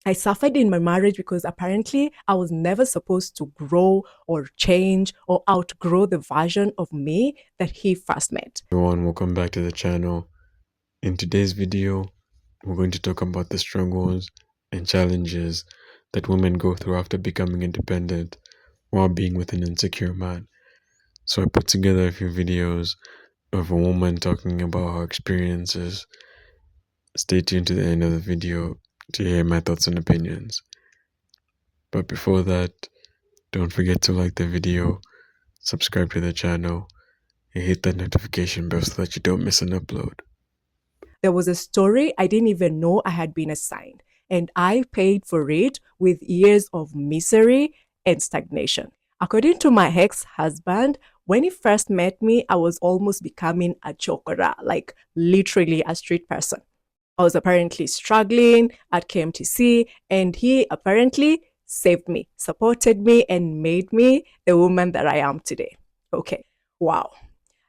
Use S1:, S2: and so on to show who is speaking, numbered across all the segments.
S1: I suffered in my marriage because apparently I was never supposed to grow or change or outgrow the version of me that he first met.
S2: Everyone, welcome back to the channel. In today's video, we're going to talk about the struggles and challenges that women go through after becoming independent while being with an insecure man. So I put together a few videos of a woman talking about her experiences. Stay tuned to the end of the video to hear my thoughts and opinions. But before that, don't forget to like the video, subscribe to the channel, and hit that notification bell so that you don't miss an upload.
S1: There was a story I didn't even know I had been assigned, and I paid for it with years of misery and stagnation. According to my ex-husband, when he first met me, I was almost becoming a chokora, like literally a street person. I was apparently struggling at KMTC, and he apparently saved me, supported me, and made me the woman that I am today. Okay, wow.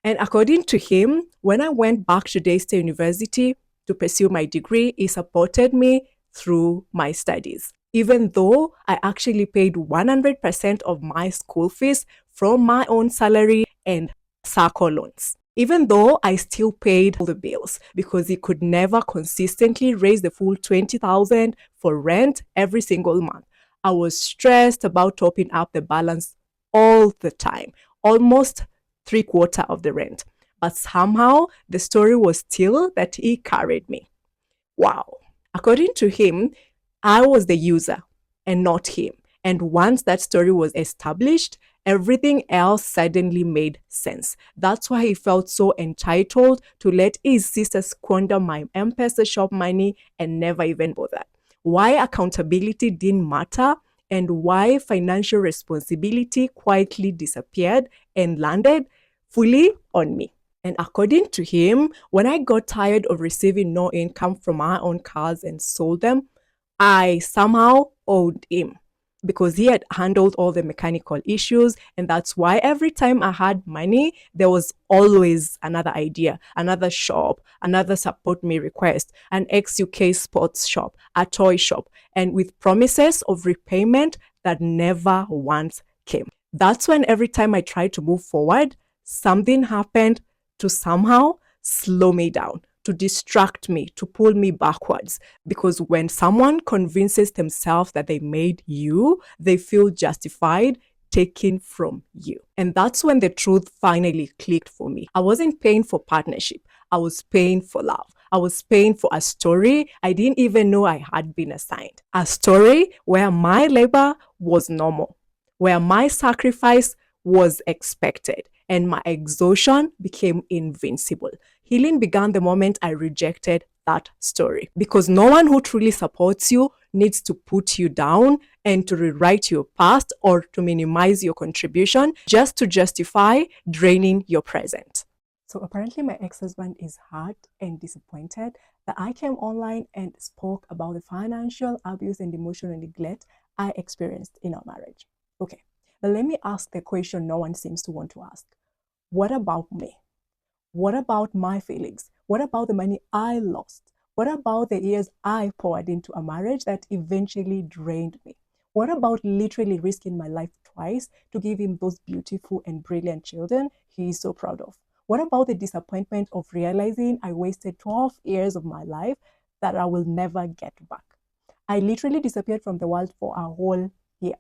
S1: And according to him, when I went back to Daystar University to pursue my degree, he supported me through my studies. Even though I actually paid 100% of my school fees from my own salary and SACCO loans. Even though I still paid all the bills because he could never consistently raise the full 20,000 for rent every single month. I was stressed about topping up the balance all the time, almost 3/4 of the rent. But somehow the story was still that he carried me. Wow. According to him, I was the user and not him. And once that story was established, everything else suddenly made sense. That's why he felt so entitled to let his sister squander my M-Pesa shop money and never even bother. Why accountability didn't matter and why financial responsibility quietly disappeared and landed fully on me. And according to him, when I got tired of receiving no income from my own cars and sold them, I somehow owed him because he had handled all the mechanical issues. And that's why every time I had money, there was always another idea, another shop, another support me request, an ex-UK sports shop, a toy shop, and with promises of repayment that never once came. That's when every time I tried to move forward, something happened to somehow slow me down, to distract me, to pull me backwards. Because when someone convinces themselves that they made you, they feel justified taking from you. And that's when the truth finally clicked for me. I wasn't paying for partnership. I was paying for love. I was paying for a story I didn't even know I had been assigned. A story where my labor was normal, where my sacrifice was expected, and my exhaustion became invincible. Healing began the moment I rejected that story because no one who truly supports you needs to put you down and to rewrite your past or to minimize your contribution just to justify draining your present. So apparently my ex-husband is hurt and disappointed that I came online and spoke about the financial abuse and emotional neglect I experienced in our marriage. Okay, but let me ask the question no one seems to want to ask. What about me? What about my feelings? What about the money I lost? What about the years I poured into a marriage that eventually drained me? What about literally risking my life twice to give him those beautiful and brilliant children he is so proud of? What about the disappointment of realizing I wasted 12 years of my life that I will never get back? I literally disappeared from the world for a whole year.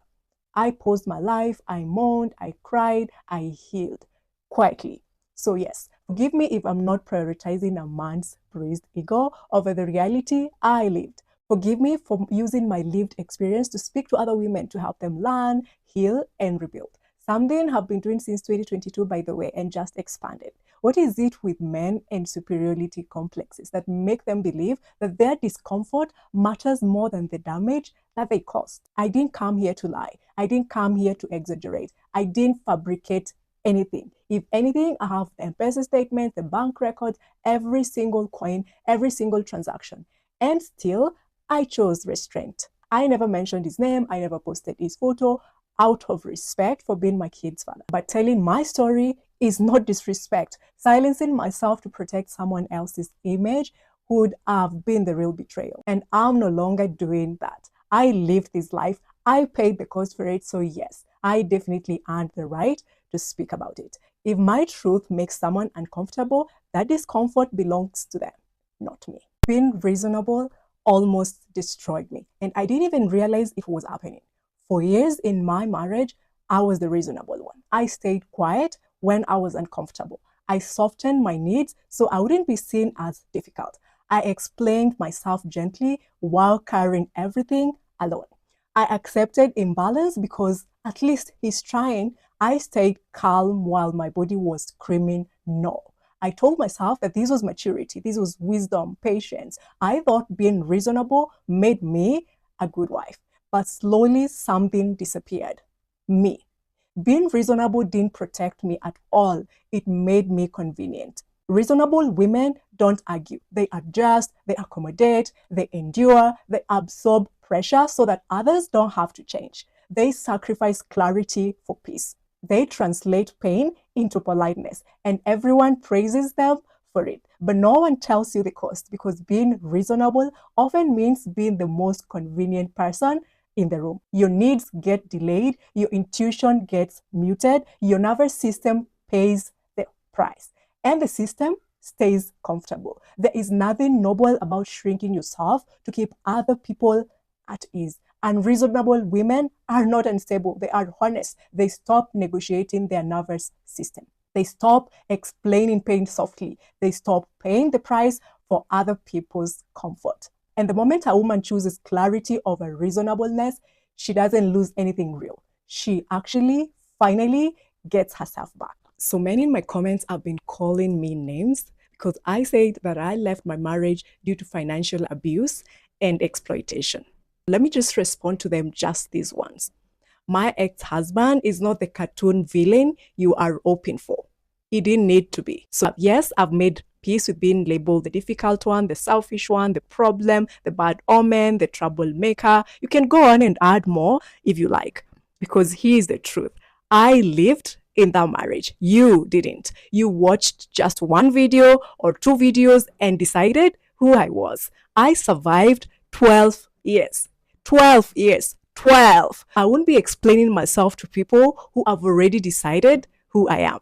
S1: I paused my life, I mourned, I cried, I healed quietly. So yes, forgive me if I'm not prioritizing a man's bruised ego over the reality I lived. Forgive me for using my lived experience to speak to other women to help them learn, heal, and rebuild. Something I've been doing since 2022, by the way, and just expanded. What is it with men and superiority complexes that make them believe that their discomfort matters more than the damage that they caused? I didn't come here to lie. I didn't come here to exaggerate. I didn't fabricate anything. If anything, I have the M-Pesa statement, the bank records, every single coin, every single transaction. And still, I chose restraint. I never mentioned his name. I never posted his photo out of respect for being my kid's father. But telling my story is not disrespect. Silencing myself to protect someone else's image would have been the real betrayal. And I'm no longer doing that. I lived this life. I paid the cost for it. So, yes, I definitely earned the right to speak about it. If my truth makes someone uncomfortable, that discomfort belongs to them, not me. Being reasonable almost destroyed me, and I didn't even realize it was happening. For years in my marriage, I was the reasonable one. I stayed quiet when I was uncomfortable. I softened my needs so I wouldn't be seen as difficult. I explained myself gently while carrying everything alone. I accepted imbalance because at least he's trying. I stayed calm while my body was screaming no. I told myself that this was maturity, this was wisdom, patience. I thought being reasonable made me a good wife. But slowly something disappeared. Me. Being reasonable didn't protect me at all. It made me convenient. Reasonable women don't argue. They adjust, they accommodate, they endure, they absorb pressure so that others don't have to change. They sacrifice clarity for peace. They translate pain into politeness, and everyone praises them for it. But no one tells you the cost, because being reasonable often means being the most convenient person in the room. Your needs get delayed, your intuition gets muted, your nervous system pays the price, and the system stays comfortable. There is nothing noble about shrinking yourself to keep other people at ease. Unreasonable women are not unstable, they are honest. They stop negotiating their nervous system. They stop explaining pain softly. They stop paying the price for other people's comfort. And the moment a woman chooses clarity over reasonableness, she doesn't lose anything real. She actually finally gets herself back. So many in my comments have been calling me names because I said that I left my marriage due to financial abuse and exploitation. Let me just respond to them just these ones. My ex-husband is not the cartoon villain you are hoping for. He didn't need to be. So yes, I've made peace with being labeled the difficult one, the selfish one, the problem, the bad omen, the troublemaker. You can go on and add more if you like, because here's the truth. I lived in that marriage. You didn't. You watched just one video or two videos and decided who I was. I survived 12 years. 12 years. 12. I won't be explaining myself to people who have already decided who I am.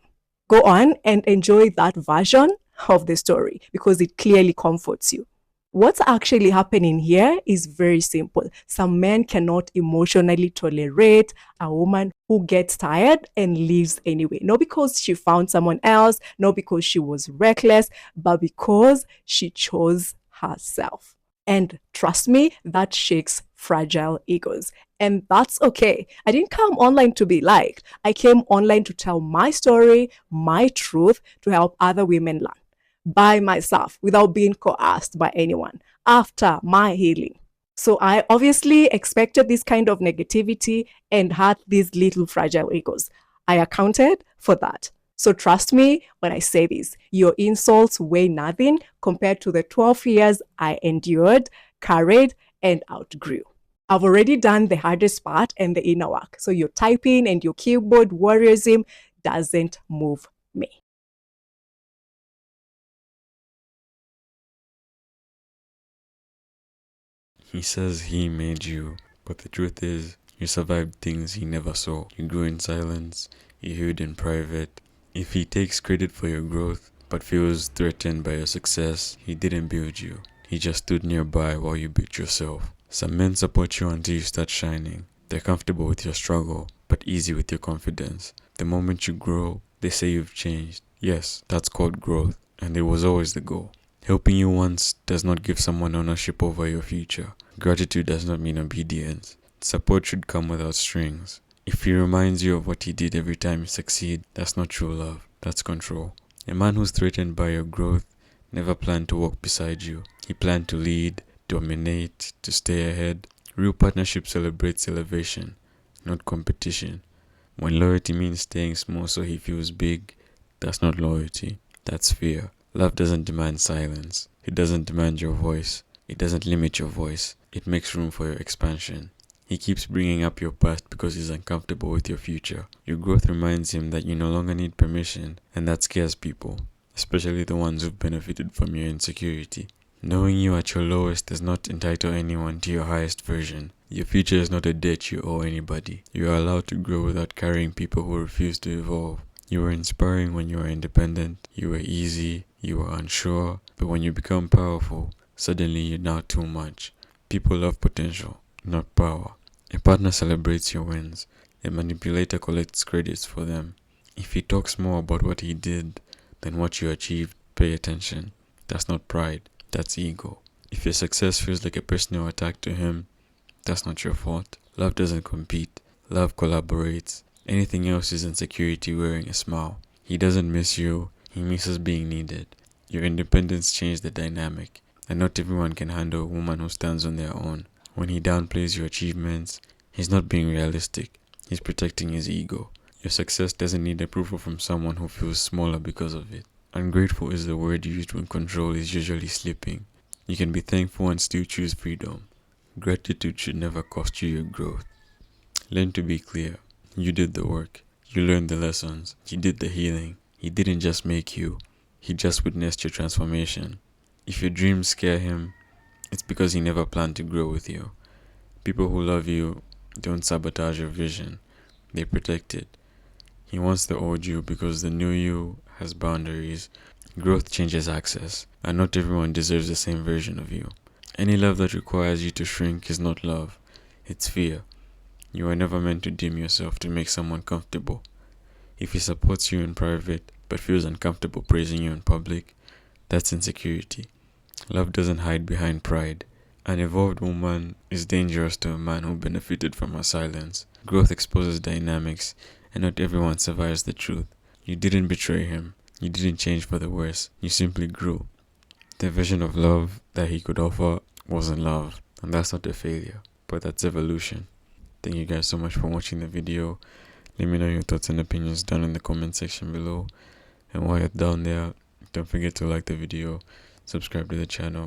S1: Go on and enjoy that version of the story because it clearly comforts you. What's actually happening here is very simple. Some men cannot emotionally tolerate a woman who gets tired and leaves anyway. Not because she found someone else, not because she was reckless, but because she chose herself. And trust me, that shakes fragile egos. And that's okay. I didn't come online to be liked. I came online to tell my story, my truth, to help other women learn by myself without being coerced by anyone after my healing. So I obviously expected this kind of negativity and had these little fragile egos. I accounted for that. So trust me when I say this, your insults weigh nothing compared to the 12 years I endured, carried, and outgrew. I've already done the hardest part and the inner work. So your typing and your keyboard warriorism doesn't move me.
S2: He says he made you, but the truth is, you survived things he never saw. You grew in silence, you healed in private. If he takes credit for your growth, but feels threatened by your success, he didn't build you. He just stood nearby while you built yourself. Some men support you until you start shining. They're comfortable with your struggle, but easy with your confidence. The moment you grow, they say you've changed. Yes, that's called growth, and it was always the goal. Helping you once does not give someone ownership over your future. Gratitude does not mean obedience. Support should come without strings. If he reminds you of what he did every time you succeed, that's not true love, that's control. A man who's threatened by your growth never planned to walk beside you. He planned to lead, dominate, to stay ahead. Real partnership celebrates elevation, not competition. When loyalty means staying small so he feels big, that's not loyalty, that's fear. Love doesn't demand silence. It doesn't demand your voice. It doesn't limit your voice. It makes room for your expansion. He keeps bringing up your past because he's uncomfortable with your future. Your growth reminds him that you no longer need permission, and that scares people, especially the ones who've benefited from your insecurity. Knowing you at your lowest does not entitle anyone to your highest version. Your future is not a debt you owe anybody. You are allowed to grow without carrying people who refuse to evolve. You were inspiring when you were independent, you were easy, you were unsure, but when you become powerful, suddenly you're now too much. People love potential, not power. A partner celebrates your wins. A manipulator collects credits for them. If he talks more about what he did than what you achieved, pay attention. That's not pride, that's ego. If your success feels like a personal attack to him, that's not your fault. Love doesn't compete, love collaborates. Anything else is insecurity wearing a smile. He doesn't miss you, he misses being needed. Your independence changed the dynamic, and not everyone can handle a woman who stands on their own. When he downplays your achievements, he's not being realistic, he's protecting his ego. Your success doesn't need approval from someone who feels smaller because of it. Ungrateful is the word used when control is usually slipping. You can be thankful and still choose freedom. Gratitude should never cost you your growth. Learn to be clear. You did the work. You learned the lessons. You did the healing. He didn't just make you. He just witnessed your transformation. If your dreams scare him, it's because he never planned to grow with you. People who love you don't sabotage your vision. They protect it. He wants the old you because the new you has boundaries. Growth changes access, and not everyone deserves the same version of you. Any love that requires you to shrink is not love, it's fear. You are never meant to dim yourself to make someone comfortable. If he supports you in private but feels uncomfortable praising you in public, that's insecurity. Love doesn't hide behind pride. An evolved woman is dangerous to a man who benefited from her silence. Growth exposes dynamics, and not everyone survives the truth. You didn't betray him. You didn't change for the worse. You simply grew. The version of love that he could offer wasn't love, and that's not a failure, but that's evolution. Thank you guys so much for watching the video. Let me know your thoughts and opinions down in the comment section below. And while you're down there, don't forget to like the video, subscribe to the channel.